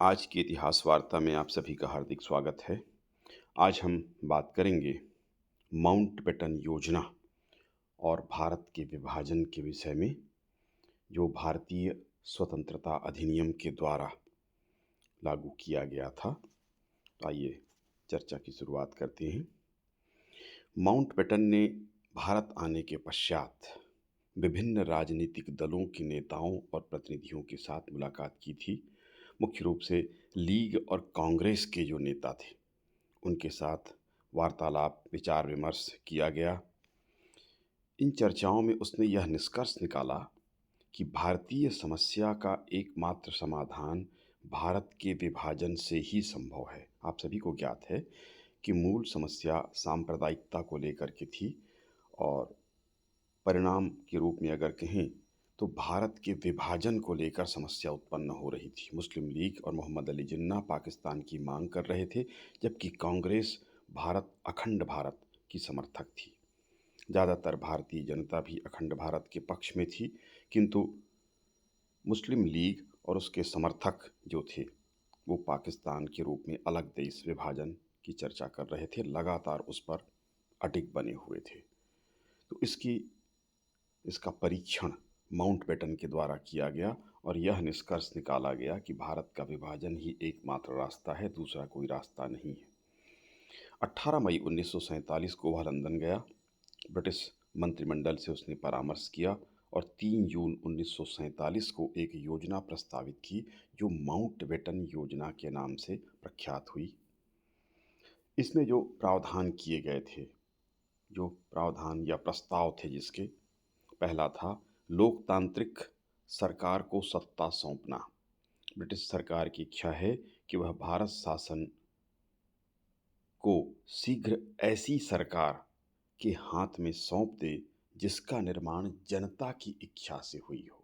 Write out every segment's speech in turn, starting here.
आज की इतिहास वार्ता में आप सभी का हार्दिक स्वागत है। आज हम बात करेंगे माउंटबेटन योजना और भारत के विभाजन के विषय में, जो भारतीय स्वतंत्रता अधिनियम के द्वारा लागू किया गया था। तो आइए चर्चा की शुरुआत करते हैं। माउंटबेटन ने भारत आने के पश्चात विभिन्न राजनीतिक दलों के नेताओं और प्रतिनिधियों के साथ मुलाकात की थी। मुख्य रूप से लीग और कांग्रेस के जो नेता थे उनके साथ वार्तालाप, विचार विमर्श किया गया। इन चर्चाओं में उसने यह निष्कर्ष निकाला कि भारतीय समस्या का एकमात्र समाधान भारत के विभाजन से ही संभव है। आप सभी को ज्ञात है कि मूल समस्या सांप्रदायिकता को लेकर के थी और परिणाम के रूप में अगर कहें तो भारत के विभाजन को लेकर समस्या उत्पन्न हो रही थी। मुस्लिम लीग और मोहम्मद अली जिन्ना पाकिस्तान की मांग कर रहे थे, जबकि कांग्रेस अखंड भारत की समर्थक थी। ज़्यादातर भारतीय जनता भी अखंड भारत के पक्ष में थी, किंतु मुस्लिम लीग और उसके समर्थक जो थे वो पाकिस्तान के रूप में अलग देश विभाजन की चर्चा कर रहे थे, लगातार उस पर अडिग बने हुए थे। तो इसका परीक्षण माउंटबेटन के द्वारा किया गया और यह निष्कर्ष निकाला गया कि भारत का विभाजन ही एकमात्र रास्ता है, दूसरा कोई रास्ता नहीं है। 18 मई 1947 को वह लंदन गया। ब्रिटिश मंत्रिमंडल से उसने परामर्श किया और 3 जून 1947 को एक योजना प्रस्तावित की, जो माउंटबेटन योजना के नाम से प्रख्यात हुई। इसमें जो प्रावधान किए गए थे, जो प्रावधान या प्रस्ताव थे जिसके, पहला था लोकतांत्रिक सरकार को सत्ता सौंपना। ब्रिटिश सरकार की इच्छा है कि वह भारत शासन को शीघ्र ऐसी सरकार के हाथ में सौंप दे जिसका निर्माण जनता की इच्छा से हुई हो।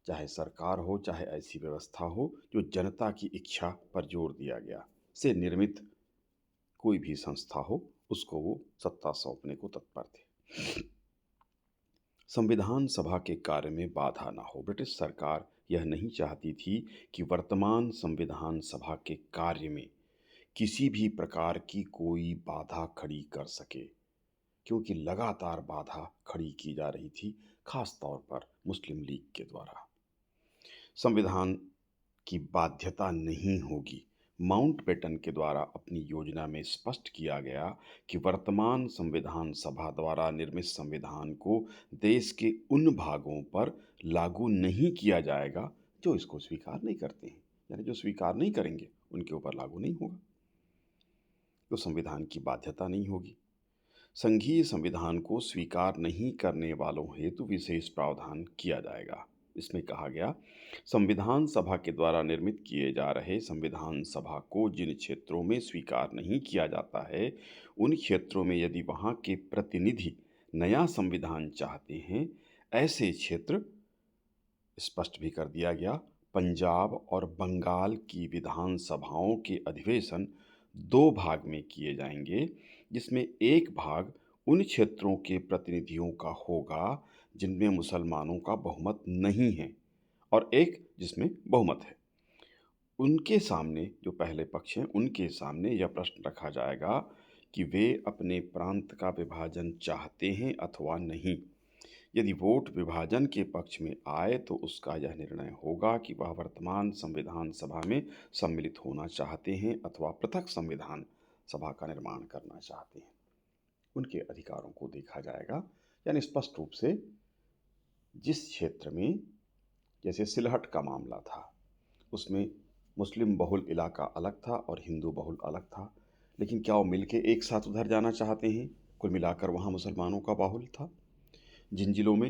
चाहे सरकार हो, चाहे ऐसी व्यवस्था हो जो जनता की इच्छा पर जोर दिया गया से निर्मित कोई भी संस्था हो, उसको वो सत्ता सौंपने को तत्पर थे। संविधान सभा के कार्य में बाधा न हो। ब्रिटिश सरकार यह नहीं चाहती थी कि वर्तमान संविधान सभा के कार्य में किसी भी प्रकार की कोई बाधा खड़ी कर सके, क्योंकि लगातार बाधा खड़ी की जा रही थी, खास तौर पर मुस्लिम लीग के द्वारा। संविधान की बाध्यता नहीं होगी। माउंटबेटन के द्वारा अपनी योजना में स्पष्ट किया गया कि वर्तमान संविधान सभा द्वारा निर्मित संविधान को देश के उन भागों पर लागू नहीं किया जाएगा जो इसको स्वीकार नहीं करते हैं, यानी जो स्वीकार नहीं करेंगे उनके ऊपर लागू नहीं होगा। तो संविधान की बाध्यता नहीं होगी। संघीय संविधान को स्वीकार नहीं करने वालों हेतु विशेष प्रावधान किया जाएगा। इसमें कहा गया, संविधान सभा के द्वारा निर्मित किए जा रहे संविधान सभा को जिन क्षेत्रों में स्वीकार नहीं किया जाता है, उन क्षेत्रों में यदि वहाँ के प्रतिनिधि नया संविधान चाहते हैं, ऐसे क्षेत्र, स्पष्ट भी कर दिया गया, पंजाब और बंगाल की विधान सभाओं के अधिवेशन 2 भाग में किए जाएंगे, जिसमें एक भाग उन क्षेत्रों के प्रतिनिधियों का होगा जिनमें मुसलमानों का बहुमत नहीं है और एक जिसमें बहुमत है। उनके सामने, जो पहले पक्ष हैं, उनके सामने यह प्रश्न रखा जाएगा कि वे अपने प्रांत का विभाजन चाहते हैं अथवा नहीं। यदि वोट विभाजन के पक्ष में आए तो उसका यह निर्णय होगा कि वह वर्तमान संविधान सभा में सम्मिलित होना चाहते हैं अथवा पृथक संविधान सभा का निर्माण करना चाहते हैं। उनके अधिकारों को देखा जाएगा, यानी स्पष्ट रूप से जिस क्षेत्र में, जैसे सिलहट का मामला था, उसमें मुस्लिम बहुल इलाका अलग था और हिंदू बहुल अलग था, लेकिन क्या वो मिलके एक साथ उधर जाना चाहते हैं? कुल मिलाकर वहाँ मुसलमानों का बाहुल्य था, जिन जिलों में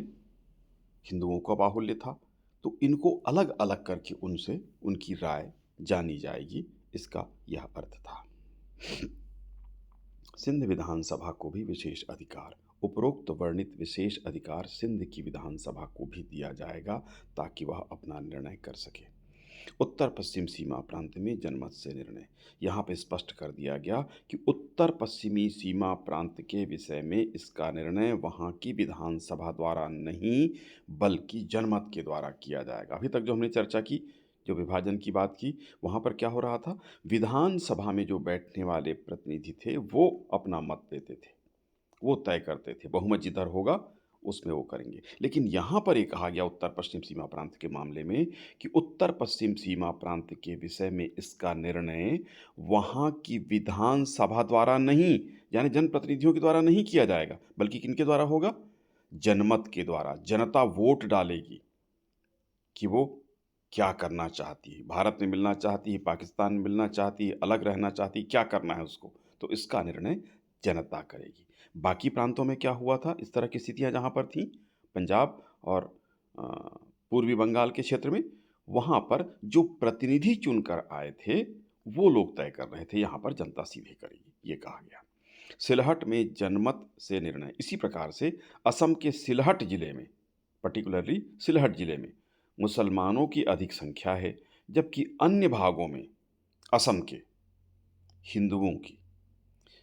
हिंदुओं का बाहुल्य था, तो इनको अलग अलग करके उनसे उनकी राय जानी जाएगी, इसका यह अर्थ था। सिंध विधानसभा को भी विशेष अधिकार, उपरोक्त वर्णित विशेष अधिकार सिंध की विधानसभा को भी दिया जाएगा ताकि वह अपना निर्णय कर सके। उत्तर पश्चिम सीमा प्रांत में जनमत से निर्णय, यहाँ पे स्पष्ट कर दिया गया कि उत्तर पश्चिमी सीमा प्रांत के विषय में इसका निर्णय वहाँ की विधानसभा द्वारा नहीं बल्कि जनमत के द्वारा किया जाएगा। अभी तक जो हमने चर्चा की जो विभाजन की बात की, वहाँ पर क्या हो रहा था, विधानसभा में जो बैठने वाले प्रतिनिधि थे वो अपना मत देते थे, वो तय करते थे, बहुमत जिधर होगा उसमें वो करेंगे। लेकिन यहाँ पर ये कहा गया उत्तर पश्चिम सीमा प्रांत के मामले में कि उत्तर पश्चिम सीमा प्रांत के विषय में इसका निर्णय वहाँ की विधानसभा द्वारा नहीं, यानी जनप्रतिनिधियों के द्वारा नहीं किया जाएगा, बल्कि किनके द्वारा होगा, जनमत के द्वारा। जनता वोट डालेगी कि वो क्या करना चाहती है, भारत में मिलना चाहती है, पाकिस्तान में मिलना चाहती है, अलग रहना चाहती है, क्या करना है उसको, तो इसका निर्णय जनता करेगी। बाकी प्रांतों में क्या हुआ था, इस तरह की स्थितियां जहाँ पर थीं, पंजाब और अ, पूर्वी बंगाल के क्षेत्र में, वहाँ पर जो प्रतिनिधि चुनकर आए थे वो लोग तय कर रहे थे, यहाँ पर जनता सीधे करेगी, ये कहा गया। सिलहट में जनमत से निर्णय। इसी प्रकार से असम के सिलहट जिले में, पर्टिकुलरली सिलहट जिले में मुसलमानों की अधिक संख्या है, जबकि अन्य भागों में असम के हिंदुओं की।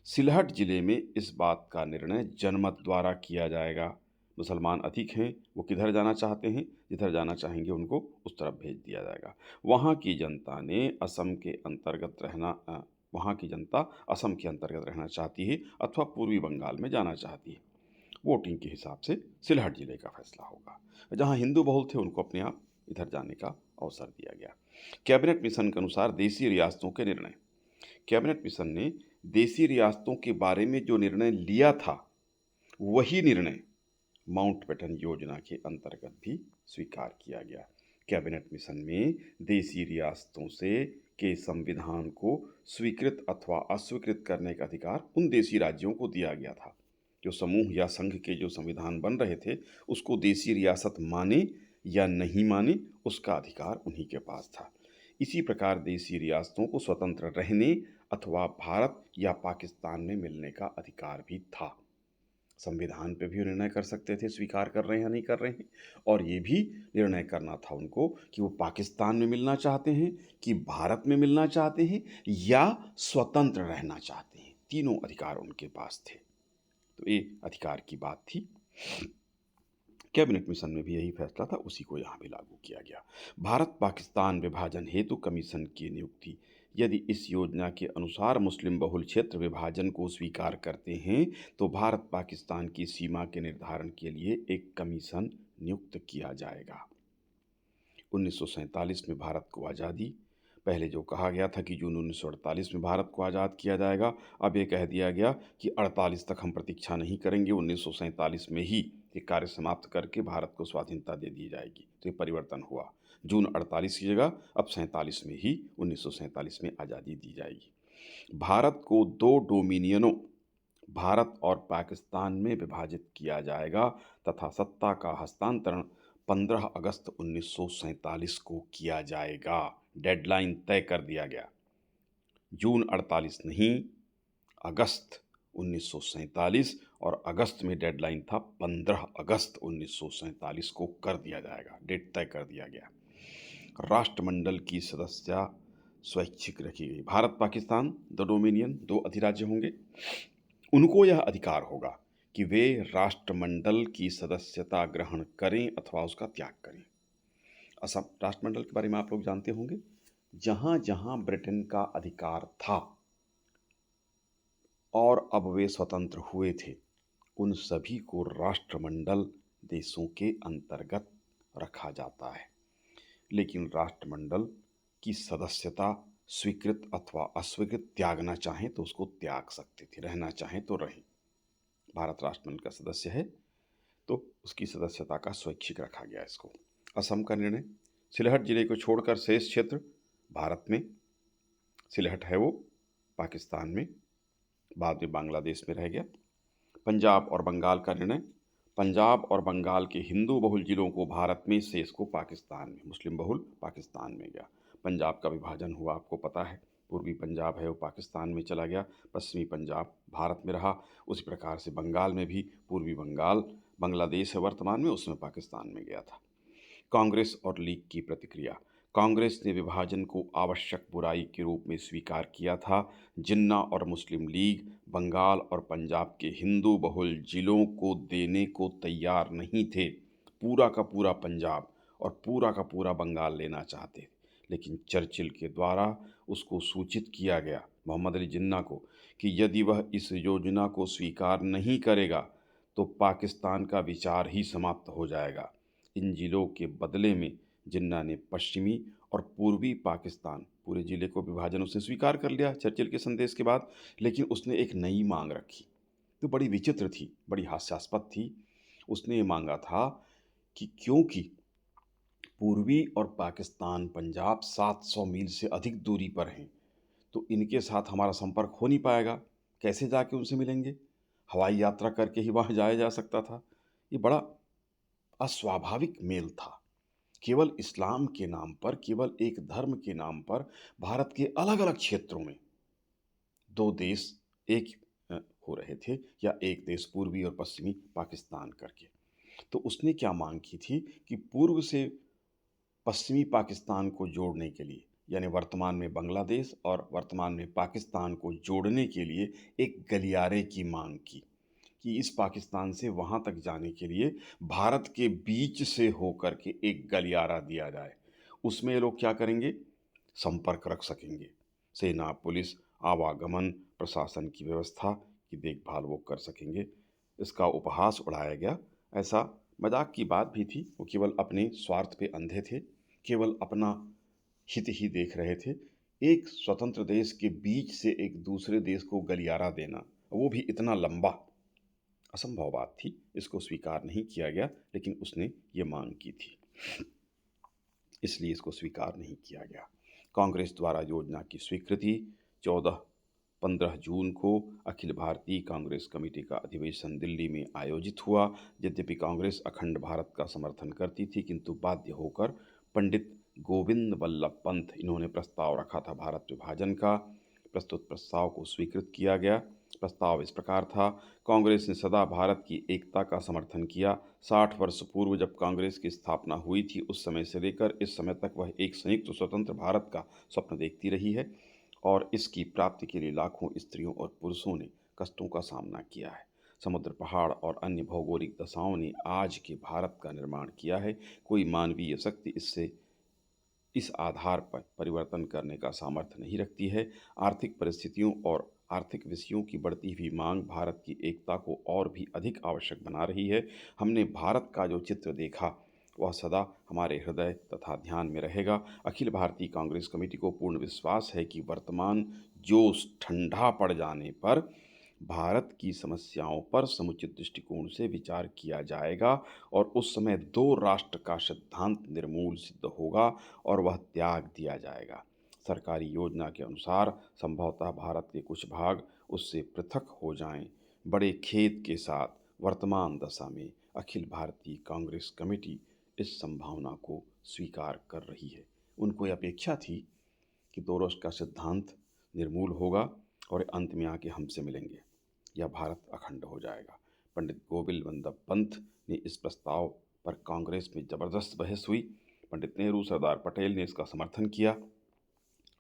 सिलहट जिले में इस बात का निर्णय जनमत द्वारा किया जाएगा। मुसलमान अधिक हैं, वो किधर जाना चाहते हैं, जिधर जाना चाहेंगे उनको उस तरफ भेज दिया जाएगा। वहाँ की जनता ने असम के अंतर्गत रहना वहाँ की जनता असम के अंतर्गत रहना चाहती है अथवा पूर्वी बंगाल में जाना चाहती है। वोटिंग के हिसाब से सिलहट जिले का फैसला होगा। जहाँ हिंदू बहुल थे उनको अपने आप इधर जाने का अवसर दिया गया। कैबिनेट मिशन के अनुसार देशी रियासतों के निर्णय। कैबिनेट मिशन ने देशी रियासतों के बारे में जो निर्णय लिया था वही निर्णय माउंटबेटन योजना के अंतर्गत भी स्वीकार किया गया। कैबिनेट मिशन में देशी रियासतों से के संविधान को स्वीकृत अथवा अस्वीकृत करने का अधिकार उन देशी राज्यों को दिया गया था। जो समूह या संघ के जो संविधान बन रहे थे उसको देशी रियासत माने या नहीं माने, उसका अधिकार उन्हीं के पास था। इसी प्रकार देशी रियासतों को स्वतंत्र रहने अथवा भारत या पाकिस्तान में मिलने का अधिकार भी था। संविधान पे भी निर्णय कर सकते थे स्वीकार कर रहे हैं या नहीं कर रहे हैं, और ये भी निर्णय करना था उनको कि वो पाकिस्तान में मिलना चाहते हैं कि भारत में मिलना चाहते हैं या स्वतंत्र रहना चाहते हैं। तीनों अधिकार उनके पास थे। तो ये अधिकार की बात थी। कैबिनेट मिशन में भी यही फैसला था, उसी को यहाँ भी लागू किया गया। भारत पाकिस्तान विभाजन हेतु कमीशन की नियुक्ति। यदि इस योजना के अनुसार मुस्लिम बहुल क्षेत्र विभाजन को स्वीकार करते हैं तो भारत पाकिस्तान की सीमा के निर्धारण के लिए एक कमीशन नियुक्त किया जाएगा। 1947 में भारत को आज़ादी। पहले जो कहा गया था कि जून 1948 में भारत को आज़ाद किया जाएगा, अब ये कह दिया गया कि 48 तक हम प्रतीक्षा नहीं करेंगे, 1947 में ही ये कार्य समाप्त करके भारत को स्वाधीनता दे दी जाएगी। तो ये परिवर्तन हुआ, जून 48 की जगह अब 47 में ही 1947 में आज़ादी दी जाएगी। भारत को दो डोमिनियनों भारत और पाकिस्तान में विभाजित किया जाएगा तथा सत्ता का हस्तांतरण 15 अगस्त 1947 को किया जाएगा। डेडलाइन तय कर दिया गया, जून 48 नहीं, अगस्त 1947, और अगस्त में डेडलाइन था 15 अगस्त 1947 को कर दिया जाएगा, डेट तय कर दिया गया। राष्ट्रमंडल की सदस्यता स्वैच्छिक रखी गई। भारत पाकिस्तान दो डोमिनियन, दो अधिराज्य होंगे, उनको यह अधिकार होगा कि वे राष्ट्रमंडल की सदस्यता ग्रहण करें अथवा उसका त्याग करें। असम राष्ट्रमंडल के बारे में आप लोग जानते होंगे, जहां जहां ब्रिटेन का अधिकार था और अब वे स्वतंत्र हुए थे, उन सभी को राष्ट्रमंडल देशों के अंतर्गत रखा जाता है। लेकिन राष्ट्रमंडल की सदस्यता स्वीकृत अथवा अस्वीकृत त्यागना चाहें तो उसको त्याग सकते थे, रहना चाहें तो रहें। भारत राष्ट्रमंडल का सदस्य है तो उसकी सदस्यता का स्वैच्छिक रखा गया इसको। असम का निर्णय, सिलहट जिले को छोड़कर शेष क्षेत्र भारत में, सिलहट है वो पाकिस्तान में, बाद में बांग्लादेश में रह गया। पंजाब और बंगाल का निर्णय, पंजाब और बंगाल के हिंदू बहुल जिलों को भारत में, शेष को पाकिस्तान में, मुस्लिम बहुल पाकिस्तान में गया। पंजाब का विभाजन हुआ, आपको पता है, पूर्वी पंजाब है वो पाकिस्तान में चला गया, पश्चिमी पंजाब भारत में रहा। उसी प्रकार से बंगाल में भी पूर्वी बंगाल बांग्लादेश है वर्तमान में, उसमें पाकिस्तान में गया था। कांग्रेस और लीग की प्रतिक्रिया। कांग्रेस ने विभाजन को आवश्यक बुराई के रूप में स्वीकार किया था। जिन्ना और मुस्लिम लीग बंगाल और पंजाब के हिंदू बहुल जिलों को देने को तैयार नहीं थे। पूरा का पूरा पंजाब और पूरा का पूरा बंगाल लेना चाहते, लेकिन चर्चिल के द्वारा उसको सूचित किया गया, मोहम्मद अली जिन्ना को, कि यदि वह इस योजना को स्वीकार नहीं करेगा तो पाकिस्तान का विचार ही समाप्त हो जाएगा। इन जिलों के बदले में जिन्ना ने पश्चिमी और पूर्वी पाकिस्तान पूरे जिले को विभाजन उसने स्वीकार कर लिया चर्चिल के संदेश के बाद। लेकिन उसने एक नई मांग रखी, तो बड़ी विचित्र थी, बड़ी हास्यास्पद थी। उसने ये मांगा था कि क्योंकि पूर्वी और पाकिस्तान पंजाब 700 मील से अधिक दूरी पर हैं, तो इनके साथ हमारा संपर्क हो नहीं पाएगा। कैसे जाके उनसे मिलेंगे? हवाई यात्रा करके ही वहाँ जाया जा सकता था। ये बड़ा अस्वाभाविक मेल था। केवल इस्लाम के नाम पर, केवल एक धर्म के नाम पर भारत के अलग-अलग क्षेत्रों में 2 देश एक हो रहे थे, या एक देश पूर्वी और पश्चिमी पाकिस्तान करके। तो उसने क्या माँग की थी कि पूर्व से पश्चिमी पाकिस्तान को जोड़ने के लिए, यानी वर्तमान में बांग्लादेश और वर्तमान में पाकिस्तान को जोड़ने के लिए एक गलियारे की मांग की, कि इस पाकिस्तान से वहाँ तक जाने के लिए भारत के बीच से होकर के एक गलियारा दिया जाए। उसमें ये लोग क्या करेंगे? संपर्क रख सकेंगे। सेना, पुलिस, आवागमन, प्रशासन की व्यवस्था की देखभाल वो कर सकेंगे। इसका उपहास उड़ाया गया। ऐसा मजाक की बात भी थी। वो केवल अपने स्वार्थ पे अंधे थे, केवल अपना हित ही देख रहे थे। एक स्वतंत्र देश के बीच से एक दूसरे देश को गलियारा देना, वो भी इतना लंबा, असंभव बात थी। इसको स्वीकार नहीं किया गया, लेकिन उसने ये मांग की थी, इसलिए इसको स्वीकार नहीं किया गया। कांग्रेस द्वारा योजना की स्वीकृति 14-15 जून को अखिल भारतीय कांग्रेस कमेटी का अधिवेशन दिल्ली में आयोजित हुआ। यद्यपि कांग्रेस अखंड भारत का समर्थन करती थी, किंतु बाध्य होकर पंडित गोविंद वल्लभ पंत, इन्होंने प्रस्ताव रखा था भारत विभाजन का। प्रस्तुत प्रस्ताव को स्वीकृत किया गया। प्रस्ताव इस प्रकार था: कांग्रेस ने सदा भारत की एकता का समर्थन किया। 60 वर्ष पूर्व जब कांग्रेस की स्थापना हुई थी, उस समय से लेकर इस समय तक वह एक संयुक्त स्वतंत्र भारत का स्वप्न देखती रही है, और इसकी प्राप्ति के लिए लाखों स्त्रियों और पुरुषों ने कष्टों का सामना किया है। समुद्र, पहाड़ और अन्य भौगोलिक दशाओं ने आज के भारत का निर्माण किया है। कोई मानवीय शक्ति इससे इस आधार पर परिवर्तन करने का सामर्थ्य नहीं रखती है। आर्थिक परिस्थितियों और आर्थिक विषयों की बढ़ती हुई मांग भारत की एकता को और भी अधिक आवश्यक बना रही है। हमने भारत का जो चित्र देखा, वह सदा हमारे हृदय तथा ध्यान में रहेगा। अखिल भारतीय कांग्रेस कमेटी को पूर्ण विश्वास है कि वर्तमान जोश ठंडा पड़ जाने पर भारत की समस्याओं पर समुचित दृष्टिकोण से विचार किया जाएगा, और उस समय दो राष्ट्र का सिद्धांत निर्मूल सिद्ध होगा और वह त्याग दिया जाएगा। सरकारी योजना के अनुसार संभवतः भारत के कुछ भाग उससे पृथक हो जाएं। बड़े खेद के साथ वर्तमान दशा में अखिल भारतीय कांग्रेस कमेटी इस संभावना को स्वीकार कर रही है। उनको यह अपेक्षा थी कि दो राष्ट्र का सिद्धांत निर्मूल होगा और अंत में आके हमसे मिलेंगे, यह भारत अखंड हो जाएगा। पंडित गोविंद वल्लभ पंत ने इस प्रस्ताव पर कांग्रेस में जबरदस्त बहस हुई। पंडित नेहरू, सरदार पटेल ने इसका समर्थन किया।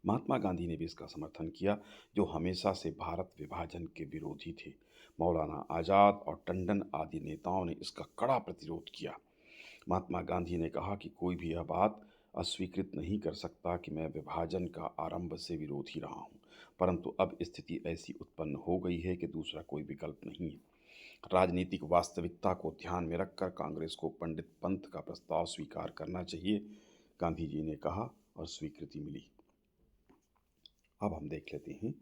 महात्मा गांधी ने भी इसका समर्थन किया, जो हमेशा से भारत विभाजन के विरोधी थे। मौलाना आज़ाद और टंडन आदि नेताओं ने इसका कड़ा प्रतिरोध किया। महात्मा गांधी ने कहा कि कोई भी यह बात अस्वीकृत नहीं कर सकता कि मैं विभाजन का आरंभ से विरोधी रहा हूँ, परंतु अब स्थिति ऐसी उत्पन्न हो गई है कि दूसरा कोई विकल्प नहीं है। राजनीतिक वास्तविकता को ध्यान में रखकर कांग्रेस को पंडित पंत का प्रस्ताव स्वीकार करना चाहिए, गांधी जी ने कहा, और स्वीकृति मिली। अब हम देख लेते हैं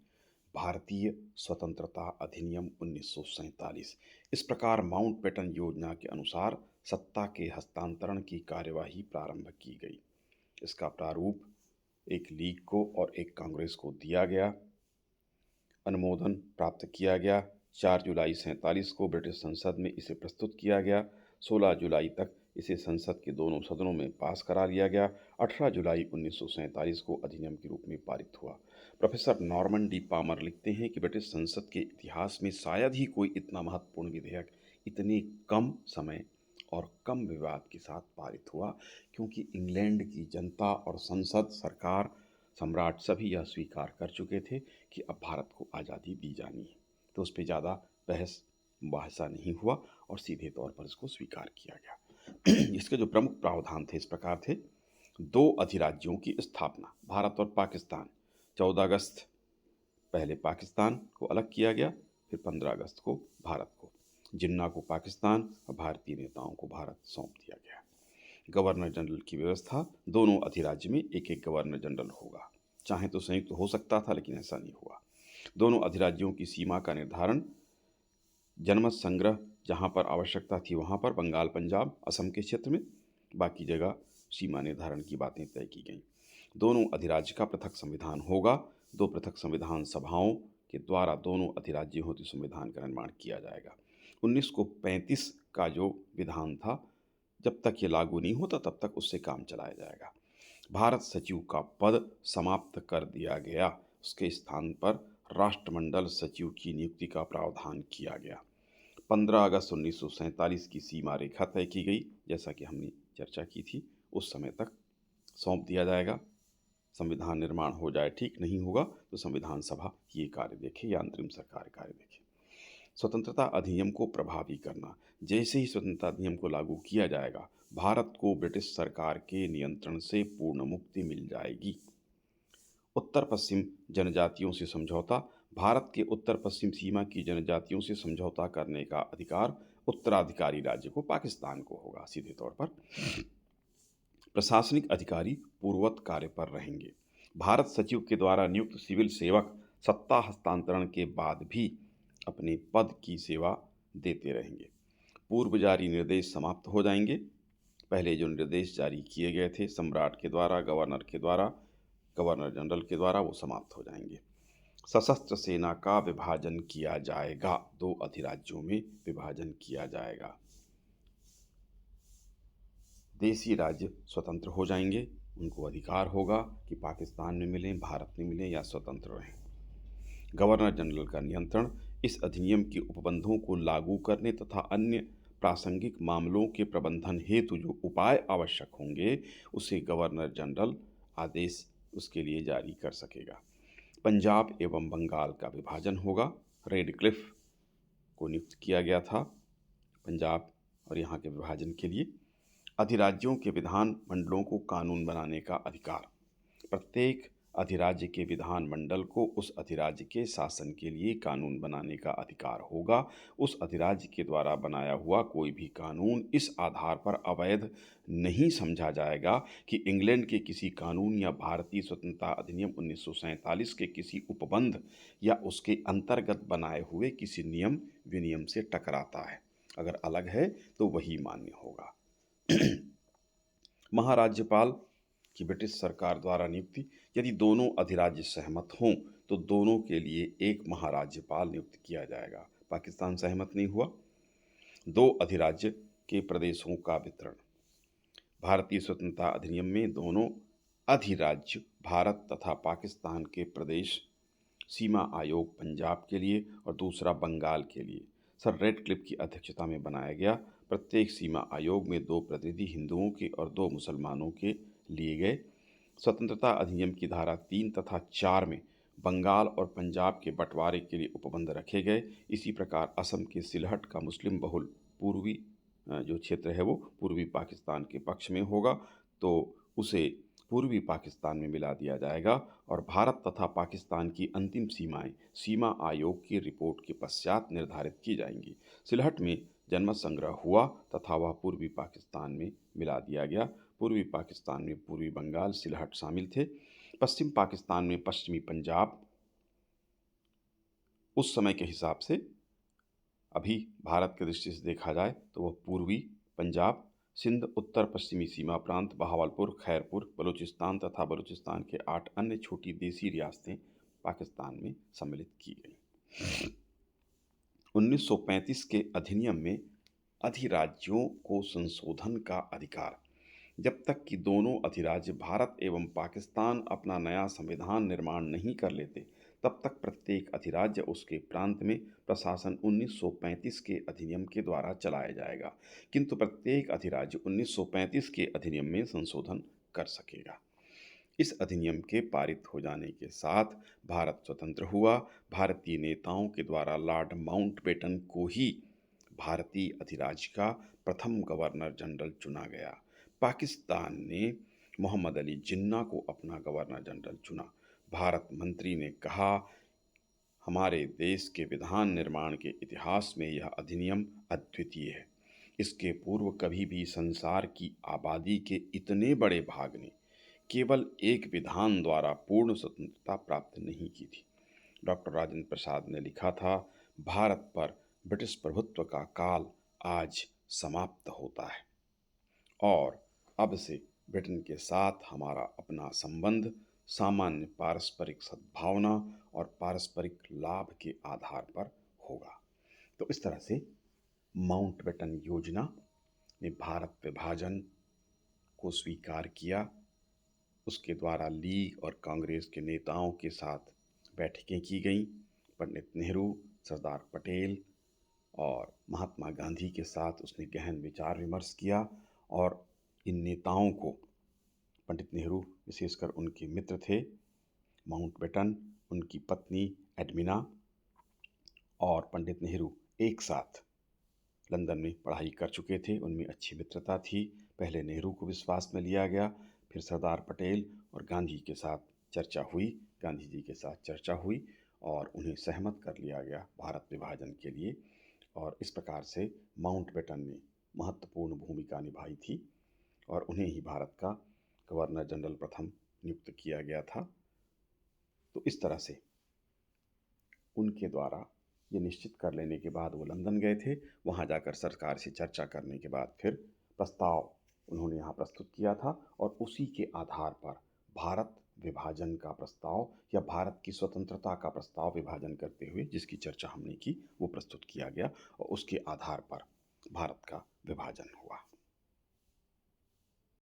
भारतीय स्वतंत्रता अधिनियम 1947। इस प्रकार माउंटबेटन योजना के अनुसार सत्ता के हस्तांतरण की कार्यवाही प्रारंभ की गई। इसका प्रारूप एक लीग को और एक कांग्रेस को दिया गया, अनुमोदन प्राप्त किया गया। 4 जुलाई 47 को ब्रिटिश संसद में इसे प्रस्तुत किया गया। 16 जुलाई तक इसे संसद के दोनों सदनों में पास करा लिया गया। 18 जुलाई 1947 को अधिनियम के रूप में पारित हुआ। प्रोफेसर नॉर्मन डी पामर लिखते हैं कि ब्रिटिश संसद के इतिहास में शायद ही कोई इतना महत्वपूर्ण विधेयक इतने कम समय और कम विवाद के साथ पारित हुआ, क्योंकि इंग्लैंड की जनता और संसद, सरकार, सम्राट सभी यह स्वीकार कर चुके थे कि अब भारत को आज़ादी दी जानी है। तो उस पर ज़्यादा बहस मुबाहसा नहीं हुआ और सीधे तौर पर इसको स्वीकार किया गया। इसके जो प्रमुख प्रावधान थे इस प्रकार थे: दो अधिराज्यों की स्थापना। भारत और पाकिस्तान। 14 अगस्त पहले पाकिस्तान को अलग किया गया, फिर 15 अगस्त को भारत को। जिन्ना को पाकिस्तान और भारतीय नेताओं को भारत सौंप दिया गया। गवर्नर जनरल की व्यवस्था। दोनों अधिराज्य में एक एक गवर्नर जनरल होगा। चाहे तो संयुक्त हो सकता था, लेकिन ऐसा नहीं हुआ। दोनों अधिराज्यों की सीमा का निर्धारण जनमत संग्रह जहाँ पर आवश्यकता थी वहाँ पर, बंगाल, पंजाब, असम के क्षेत्र में, बाकी जगह सीमा निर्धारण की बातें तय की गईं। दोनों अधिराज्य का पृथक संविधान होगा। दो पृथक संविधान सभाओं के द्वारा दोनों अधिराज्यों हेतु संविधान का निर्माण किया जाएगा। 1935 का जो विधान था, जब तक ये लागू नहीं होता तब तक उससे काम चलाया जाएगा। भारत सचिव का पद समाप्त कर दिया गया। उसके स्थान पर राष्ट्रमंडल सचिव की नियुक्ति का प्रावधान किया गया। 15 अगस्त 1947 की सीमा रेखा तय की गई, जैसा कि हमने चर्चा की थी। उस समय तक सौंप दिया जाएगा। संविधान निर्माण हो जाए, ठीक नहीं होगा तो संविधान सभा ये कार्य देखे या अंतरिम सरकार कार्य देखे। स्वतंत्रता अधिनियम को प्रभावी करना। जैसे ही स्वतंत्रता अधिनियम को लागू किया जाएगा, भारत को ब्रिटिश सरकार के नियंत्रण से पूर्ण मुक्ति मिल जाएगी। उत्तर पश्चिम जनजातियों से समझौता। भारत के उत्तर पश्चिम सीमा की जनजातियों से समझौता करने का अधिकार उत्तराधिकारी राज्य को, पाकिस्तान को होगा सीधे तौर पर। प्रशासनिक अधिकारी पूर्ववत कार्य पर रहेंगे। भारत सचिव के द्वारा नियुक्त सिविल सेवक सत्ता हस्तांतरण के बाद भी अपने पद की सेवा देते रहेंगे। पूर्व जारी निर्देश समाप्त हो जाएंगे। पहले जो निर्देश जारी किए गए थे सम्राट के द्वारा, गवर्नर के द्वारा, गवर्नर जनरल के द्वारा, वो समाप्त हो जाएंगे। सशस्त्र सेना का विभाजन किया जाएगा। दो अधिराज्यों में विभाजन किया जाएगा। देशी राज्य स्वतंत्र हो जाएंगे। उनको अधिकार होगा कि पाकिस्तान में मिलें, भारत में मिलें या स्वतंत्र रहें। गवर्नर जनरल का नियंत्रण। इस अधिनियम के उपबंधों को लागू करने तथा अन्य प्रासंगिक मामलों के प्रबंधन हेतु जो उपाय आवश्यक होंगे, उसे गवर्नर जनरल आदेश उसके लिए जारी कर सकेगा। पंजाब एवं बंगाल का विभाजन होगा। रेडक्लिफ को नियुक्त किया गया था पंजाब और यहाँ के विभाजन के लिए। अधिराज्यों के विधान मंडलों को कानून बनाने का अधिकार। प्रत्येक अधिराज्य के विधान मंडल को उस अधिराज्य के शासन के लिए कानून बनाने का अधिकार होगा। उस अधिराज्य के द्वारा बनाया हुआ कोई भी कानून इस आधार पर अवैध नहीं समझा जाएगा कि इंग्लैंड के किसी कानून या भारतीय स्वतंत्रता अधिनियम 1947 के किसी उपबंध या उसके अंतर्गत बनाए हुए किसी नियम विनियम से टकराता है। अगर अलग है तो वही मान्य होगा। महाराज्यपाल की ब्रिटिश सरकार द्वारा नियुक्ति। यदि दोनों अधिराज्य सहमत हों तो दोनों के लिए एक महाराज्यपाल नियुक्त किया जाएगा। पाकिस्तान सहमत नहीं हुआ। दो अधिराज्य के प्रदेशों का वितरण। भारतीय स्वतंत्रता अधिनियम में दोनों अधिराज्य भारत तथा पाकिस्तान के प्रदेश, सीमा आयोग पंजाब के लिए और दूसरा बंगाल के लिए सर रेडक्लिफ की अध्यक्षता में बनाया गया। प्रत्येक सीमा आयोग में 2 प्रतिनिधि हिंदुओं के और 2 मुसलमानों के लिए गए। स्वतंत्रता अधिनियम की धारा 3 तथा 4 में बंगाल और पंजाब के बंटवारे के लिए उपबंध रखे गए। इसी प्रकार असम के सिलहट का मुस्लिम बहुल पूर्वी जो क्षेत्र है वो पूर्वी पाकिस्तान के पक्ष में होगा, तो उसे पूर्वी पाकिस्तान में मिला दिया जाएगा और भारत तथा पाकिस्तान की अंतिम सीमाएं सीमा आयोग की रिपोर्ट के पश्चात निर्धारित की जाएंगी। सिलहट में जनमत संग्रह हुआ तथा वह पूर्वी पाकिस्तान में मिला दिया गया। पूर्वी पाकिस्तान में पूर्वी बंगाल, सिलहट शामिल थे। पश्चिम पाकिस्तान में पश्चिमी पंजाब, उस समय के हिसाब से अभी भारत की दृष्टि से देखा जाए तो वह पूर्वी पंजाब, सिंध, उत्तर पश्चिमी सीमा प्रांत, बहावलपुर, खैरपुर, बलूचिस्तान तथा बलूचिस्तान के 8 अन्य छोटी देसी रियासतें पाकिस्तान में सम्मिलित की गईं। 1935 के अधिनियम में अधिराज्यों को संशोधन का अधिकार। जब तक कि दोनों अधिराज्य भारत एवं पाकिस्तान अपना नया संविधान निर्माण नहीं कर लेते, तब तक प्रत्येक अधिराज्य उसके प्रांत में प्रशासन 1935 के अधिनियम के द्वारा चलाया जाएगा, किंतु प्रत्येक अधिराज्य 1935 के अधिनियम में संशोधन कर सकेगा। इस अधिनियम के पारित हो जाने के साथ भारत स्वतंत्र हुआ। भारतीय नेताओं के द्वारा लॉर्ड माउंटबेटन को ही भारतीय अधिराज्य का प्रथम गवर्नर जनरल चुना गया। पाकिस्तान ने मोहम्मद अली जिन्ना को अपना गवर्नर जनरल चुना। भारत मंत्री ने कहा, हमारे देश के विधान निर्माण के इतिहास में यह अधिनियम अद्वितीय है। इसके पूर्व कभी भी संसार की आबादी के इतने बड़े भाग ने केवल एक विधान द्वारा पूर्ण स्वतंत्रता प्राप्त नहीं की थी। डॉक्टर राजेंद्र प्रसाद ने लिखा था, भारत पर ब्रिटिश प्रभुत्व का काल आज समाप्त होता है और अब से ब्रिटेन के साथ हमारा अपना संबंध सामान्य पारस्परिक सद्भावना और पारस्परिक लाभ के आधार पर होगा। तो इस तरह से माउंटबेटन योजना ने भारत विभाजन को स्वीकार किया। उसके द्वारा लीग और कांग्रेस के नेताओं के साथ बैठकें की गईं। पंडित नेहरू, सरदार पटेल और महात्मा गांधी के साथ उसने गहन विचार विमर्श किया और इन नेताओं को, पंडित नेहरू विशेषकर उनके मित्र थे माउंटबेटन, उनकी पत्नी एडमिना और पंडित नेहरू एक साथ लंदन में पढ़ाई कर चुके थे, उनमें अच्छी मित्रता थी। पहले नेहरू को विश्वास में लिया गया, फिर सरदार पटेल और गांधी के साथ चर्चा हुई, गांधी जी के साथ चर्चा हुई और उन्हें सहमत कर लिया गया भारत विभाजन के लिए। और इस प्रकार से माउंटबेटन ने महत्वपूर्ण भूमिका निभाई थी और उन्हें ही भारत का गवर्नर जनरल प्रथम नियुक्त किया गया था। तो इस तरह से उनके द्वारा ये निश्चित कर लेने के बाद वो लंदन गए थे। वहाँ जाकर सरकार से चर्चा करने के बाद फिर प्रस्ताव उन्होंने यहाँ प्रस्तुत किया था और उसी के आधार पर भारत विभाजन का प्रस्ताव या भारत की स्वतंत्रता का प्रस्ताव विभाजन करते हुए जिसकी चर्चा हमने की वो प्रस्तुत किया गया और उसके आधार पर भारत का विभाजन हुआ।